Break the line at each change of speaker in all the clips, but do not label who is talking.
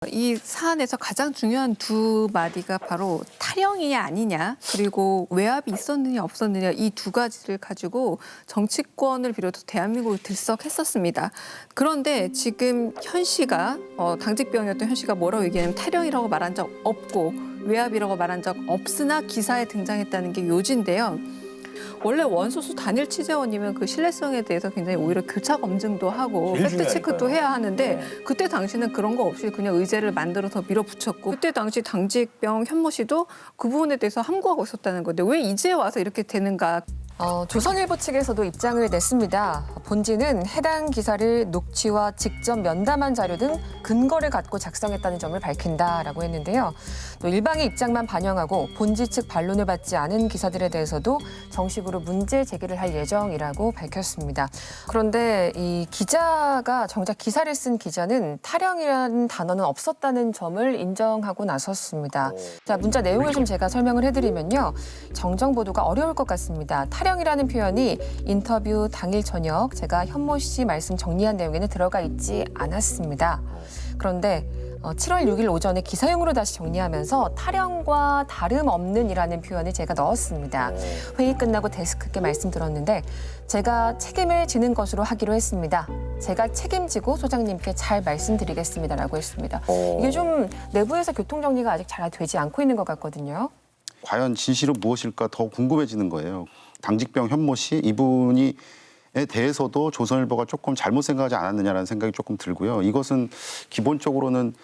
이 사안에서 가장 중요한 두 마디가 바로 탈영이냐 아니냐, 그리고 외압이 있었느냐 없었느냐, 이 두 가지를 가지고 정치권을 비롯해 대한민국을 들썩했었습니다. 그런데 지금 현 씨가 당직병이었던 현 씨가 뭐라고 얘기하냐면 탈영이라고 말한 적 없고 외압이라고 말한 적 없으나 기사에 등장했다는 게 요지인데요. 원래 원소수 단일 취재원이면 그 신뢰성에 대해서 굉장히 오히려 교차 검증도 하고 팩트 체크도 해야 하는데 그때 당시는 그런 거 없이 그냥 의제를 만들어서 밀어붙였고, 그때 당시 당직병 현모 씨도 그 부분에 대해서 함구하고 있었다는 건데 왜 이제 와서 이렇게 되는가?
조선일보 측에서도 입장을 냈습니다. 본지는 해당 기사를 녹취와 직접 면담한 자료 등 근거를 갖고 작성했다는 점을 밝힌다라고 했는데요. 또 일방의 입장만 반영하고 본지 측 반론을 받지 않은 기사들에 대해서도 정식으로 문제 제기를 할 예정이라고 밝혔습니다. 그런데 이 기자가 정작 기사를 쓴 기자는 탈영이라는 단어는 없었다는 점을 인정하고 나섰습니다. 자, 문자 내용을 좀 제가 설명을 해드리면요. 정정 보도가 어려울 것 같습니다. 탈영이라는 표현이 인터뷰 당일 저녁 제가 현모 씨 말씀 정리한 내용에는 들어가 있지 않았습니다. 그런데 7월 6일 오전에 기사용으로 다시 정리하면서 탈영과 다름없는이라는 표현을 제가 넣었습니다. 회의 끝나고 데스크께 말씀드렸는데 제가 책임을 지는 것으로 하기로 했습니다. 제가 책임지고 소장님께 잘 말씀드리겠습니다라고 했습니다. 이게 좀 내부에서 교통정리가 아직 잘 되지 않고 있는 것 같거든요.
과연 진실은 무엇일까 더 궁금해지는 거예요. 당직병 현모 씨 이분에 대해서도 조선일보가 조금 잘못 생각하지 않았느냐라는 생각이 조금 들고요. 이것은 기본적으로는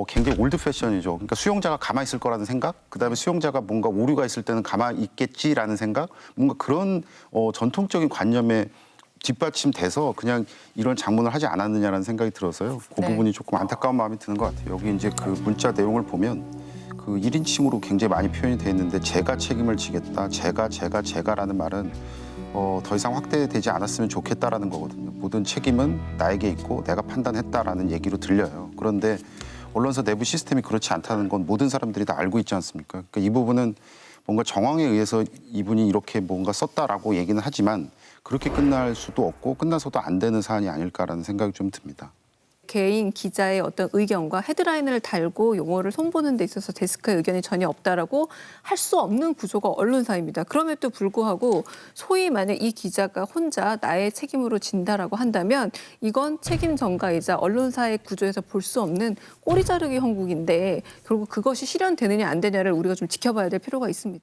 굉장히 올드 패션이죠. 그러니까 수용자가 가만히 있을 거라는 생각, 그다음에 수용자가 뭔가 오류가 있을 때는 가만히 있겠지라는 생각, 뭔가 그런 전통적인 관념에 뒷받침돼서 그냥 이런 장문을 하지 않았느냐라는 생각이 들어서요. 그 부분이 조금 안타까운 마음이 드는 것 같아요. 여기 이제 그 문자 내용을 보면 그 1인칭으로 굉장히 많이 표현이 돼 있는데 제가 책임을 지겠다, 제가라는 말은 더 이상 확대되지 않았으면 좋겠다라는 거거든요. 모든 책임은 나에게 있고 내가 판단했다라는 얘기로 들려요. 그런데 언론사 내부 시스템이 그렇지 않다는 건 모든 사람들이 다 알고 있지 않습니까? 그러니까 이 부분은 뭔가 정황에 의해서 이분이 이렇게 뭔가 썼다라고 얘기는 하지만 그렇게 끝날 수도 없고 끝나서도 안 되는 사안이 아닐까라는 생각이 좀 듭니다.
개인 기자의 어떤 의견과 헤드라인을 달고 용어를 손보는 데 있어서 데스크의 의견이 전혀 없다라고 할 수 없는 구조가 언론사입니다. 그럼에도 불구하고 소위 만약 이 기자가 혼자 나의 책임으로 진다라고 한다면 이건 책임 전가이자 언론사의 구조에서 볼 수 없는 꼬리 자르기 형국인데 결국 그것이 실현되느냐 안 되냐를 우리가 좀 지켜봐야 될 필요가 있습니다.